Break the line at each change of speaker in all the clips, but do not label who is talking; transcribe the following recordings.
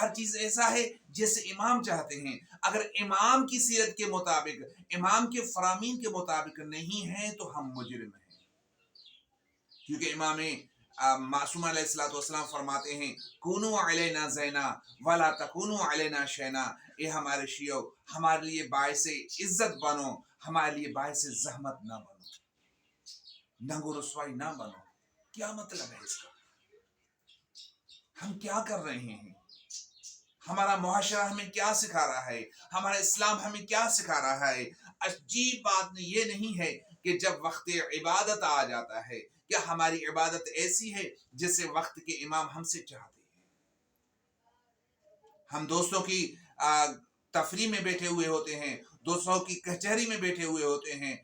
ہر چیز ایسا ہے جیسے امام چاہتے ہیں. اگر امام کی سیرت کے مطابق، امام کے فرامین کے مطابق نہیں ہے تو ہم مجرم ہیں. کیونکہ امام معصوم علیہ الصلوۃ والسلام فرماتے ہیں کونو علینا زینا ولا تکونو علینا شینا. اے ہمارے شیعو، ہمارے لیے باعث عزت بنو، ہمارے لیے باعث زحمت نہ بنو، ننگ و رسوائی نہ بنو. کیا مطلب ہے اس کا؟ ہم کیا کر رہے ہیں؟ ہمارا معاشرہ ہمیں کیا سکھا رہا ہے؟ ہمارا اسلام ہمیں کیا سکھا رہا ہے؟ عجیب بات یہ نہیں ہے کہ جب وقت عبادت آ جاتا ہے، کیا ہماری عبادت ایسی ہے جیسے وقت کے امام ہم سے چاہتے ہیں؟ ہم دوستوں کی تفریح میں بیٹھے ہوئے ہوتے ہیں، دوستوں کی کچہری میں بیٹھے ہوئے ہوتے ہیں،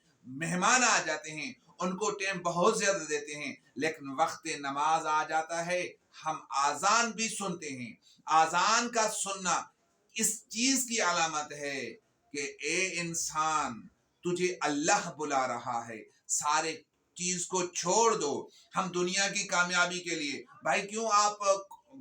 مہمان آ جاتے ہیں، ان کو ٹائم بہت زیادہ دیتے ہیں، لیکن وقت نماز آ جاتا ہے ہم آذان بھی سنتے ہیں. آذان کا سننا اس چیز کی علامت ہے کہ اے انسان، تجھے اللہ بلا رہا ہے، سارے چیز کو چھوڑ دو. ہم دنیا کی کامیابی کے لیے، بھائی کیوں آپ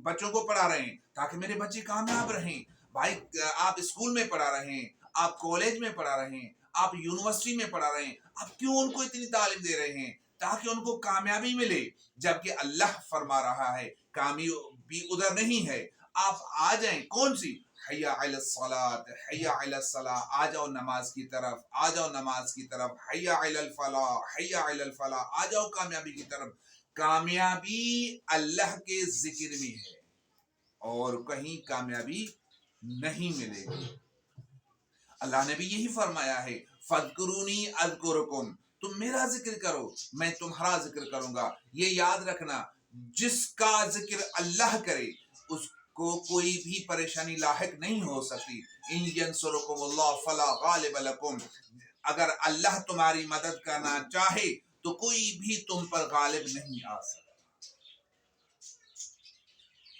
بچوں کو پڑھا رہے ہیں؟ تاکہ میرے بچے کامیاب رہیں. بھائی آپ اسکول میں پڑھا رہے ہیں، آپ کالج میں پڑھا رہے ہیں، آپ یونیورسٹی میں پڑھا رہے ہیں، آپ کیوں ان کو اتنی تعلیم دے رہے ہیں؟ تاکہ ان کو کامیابی ملے. جبکہ اللہ فرما رہا ہے کامیابی ادھر نہیں ہے. آپ آ جائیں، کون سی؟ حیا علی الصلاۃ، حیا علی الصلاۃ، آ جاؤ نماز کی طرف، آ جاؤ نماز کی طرف. حیا علی الفلاح، حیا علی الفلاح، آ جاؤ کامیابی کی طرف. کامیابی اللہ کے ذکر میں ہے اور کہیں کامیابی نہیں ملے گی. اللہ نے بھی یہی فرمایا ہے فَاذْكُرُونِي أَذْكُرُكُمْ، تم میرا ذکر کرو میں تمہارا ذکر کروں گا. یہ یاد رکھنا، جس کا ذکر اللہ کرے اس کو کوئی بھی پریشانی لاحق نہیں ہو سکتی. إِن يَنْصُرْكُمُ اللَّهُ فَلَا غَالِبَ لَكُمْ، اگر اللہ تمہاری مدد کرنا چاہے تو کوئی بھی تم پر غالب نہیں آ سکتا.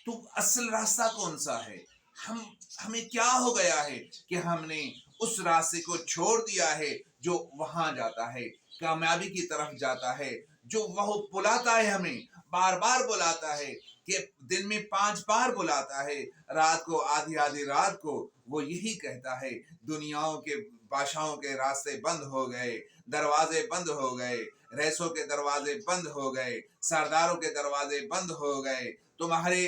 تو اصل راستہ کون سا ہے؟ ہمیں کیا ہو گیا ہے کہ ہم نے اس راستے کو چھوڑ دیا ہے جو وہاں جاتا ہے، کامیابی کی طرف جاتا ہے، جو وہ بلاتا ہے، ہمیں بار بار بلاتا ہے کہ دن میں 5 بار بلاتا ہے، رات کو آدھی آدھی رات کو وہ یہی کہتا ہے دنیاؤں کے بادشاہوں کے راستے بند ہو گئے، دروازے بند ہو گئے، ریسوں کے دروازے بند ہو گئے، سرداروں کے دروازے بند ہو گئے، تمہارے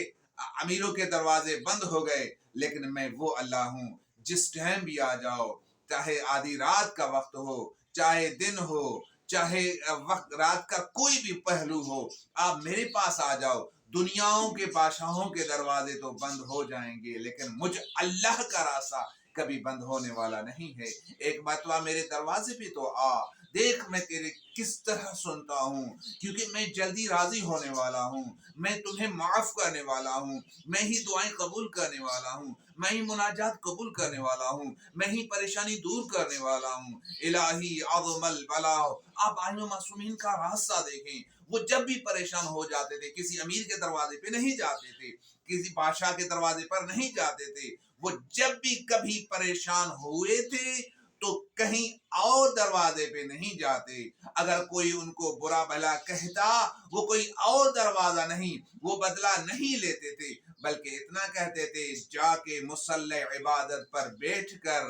امیروں کے دروازے بند ہو گئے، لیکن میں وہ اللہ ہوں جس ٹائم بھی آ جاؤ، چاہے آدھی رات کا وقت ہو، چاہے دن ہو، چاہے وقت رات کا کوئی بھی پہلو ہو، آپ میرے پاس آ جاؤ. دنیاؤں کے بادشاہوں کے دروازے تو بند ہو جائیں گے لیکن مجھ اللہ کا راستہ کبھی بند ہونے والا نہیں ہے. ایک مرتبہ میرے دروازے پہ تو آ، دیکھ میں تیرے کس طرح سنتا ہوں، کیونکہ میں جلدی راضی ہونے والا ہوں، میں تمہیں معاف کرنے والا ہوں، میں ہی دعائیں قبول کرنے والا ہوں، میں ہی مناجات قبول کرنے والا ہوں، میں ہی پریشانی دور کرنے والا ہوں. الہی عظم البلا. آپ آئمہ معصومین کا راستہ دیکھیں، وہ جب بھی پریشان ہو جاتے تھے کسی امیر کے دروازے پہ نہیں جاتے تھے، کسی بادشاہ کے دروازے پر نہیں جاتے تھے. وہ جب بھی کبھی پریشان ہوئے تھے تو کہیں اور دروازے پہ نہیں جاتے. اگر کوئی ان کو برا بھلا کہتا، وہ کوئی اور دروازہ نہیں، وہ بدلہ نہیں لیتے تھے، بلکہ اتنا کہتے تھے جا کے مصلی عبادت پر بیٹھ کر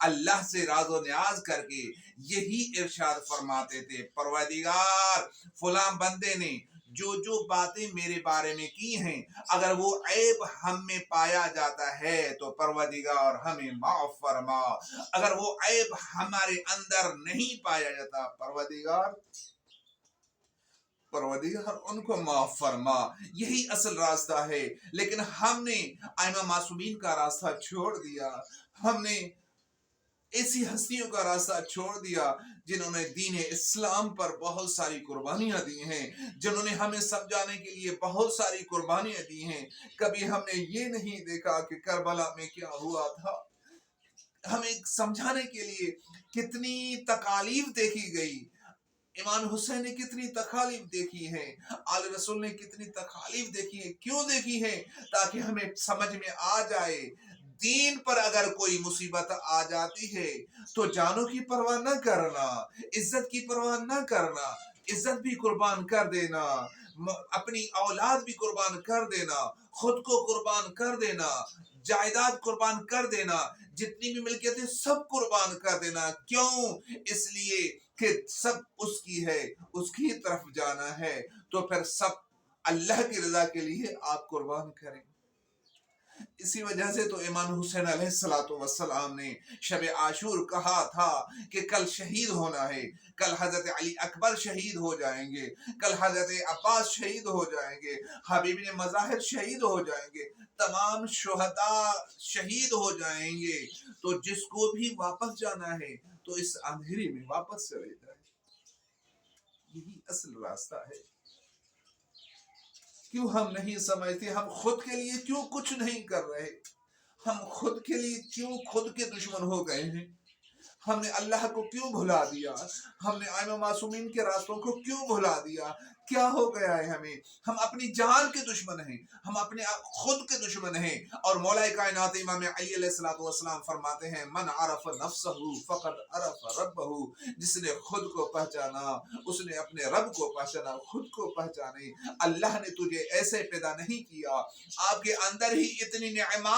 اللہ سے راز و نیاز کر کے یہی ارشاد فرماتے تھے پروردگار فلاں بندے نے جو باتیں میرے بارے میں کی ہیں، اگر وہ عیب ہم میں پایا جاتا ہے تو پروردگار ہمیں معاف فرما. اگر وہ عیب ہمارے اندر نہیں پایا جاتا پروردگار ان کو معاف فرما. یہی اصل راستہ ہے. لیکن ہم نے ائمہ معصومین کا راستہ چھوڑ دیا، ہم نے ایسی ہستیوں کا راستہ چھوڑ دیا جنہوں نے دین اسلام پر بہت ساری قربانیاں دی ہیں، جنہوں نے ہمیں سمجھانے کے لیے بہت ساری قربانیاں دی ہیں. کبھی ہم نے یہ نہیں دیکھا کہ کربلا میں کیا ہوا تھا. ہمیں سمجھانے کے لیے کتنی تکالیف دیکھی گئی. امام حسین نے کتنی تکالیف دیکھی ہے، آل رسول نے کتنی تکالیف دیکھی ہے. کیوں دیکھی ہے؟ تاکہ ہمیں سمجھ میں آ جائے دین پر اگر کوئی مصیبت آ جاتی ہے تو جانوں کی پرواہ نہ کرنا، عزت کی پرواہ نہ کرنا. عزت بھی قربان کر دینا، اپنی اولاد بھی قربان کر دینا، خود کو قربان کر دینا، جائیداد قربان کر دینا، جتنی بھی ملکیتیں سب قربان کر دینا. کیوں؟ اس لیے کہ سب اس کی ہے، اس کی طرف جانا ہے. تو پھر سب اللہ کی رضا کے لیے آپ قربان کریں. اسی وجہ سے تو امام حسین علیہ السلام نے شب عاشور کہا تھا کہ کل شہید ہونا ہے، کل حضرت علی اکبر شہید ہو جائیں گے، کل حضرت عباس شہید ہو جائیں گے، حبیب نے مظاہر شہید ہو جائیں گے، تمام شہداء شہید ہو جائیں گے. تو جس کو بھی واپس جانا ہے تو اس اندھیری میں واپس چلے جائے. یہی اصل راستہ ہے. کیوں ہم نہیں سمجھتے؟ ہم خود کے لیے کیوں کچھ نہیں کر رہے؟ ہم خود کے لیے کیوں خود کے دشمن ہو گئے ہیں؟ ہم نے اللہ کو کیوں بھلا دیا؟ ہم نے ائمہ معصومین کے راستوں کو کیوں بھلا دیا؟ کیا ہو گیا ہے ہمیں؟ ہم اپنی جان کے دشمن ہیں، ہم اپنے خود کے دشمن ہیں. اور مولا کائنات امام علی علیہ السلام فرماتے ہیں من عرف نفسہ فقد عرف ربہ. جس نے خود کو پہچانا اس نے اپنے رب کو پہچانا. خود کو پہچانے. اللہ نے تجھے ایسے پیدا نہیں کیا، آپ کے اندر ہی اتنی نعمات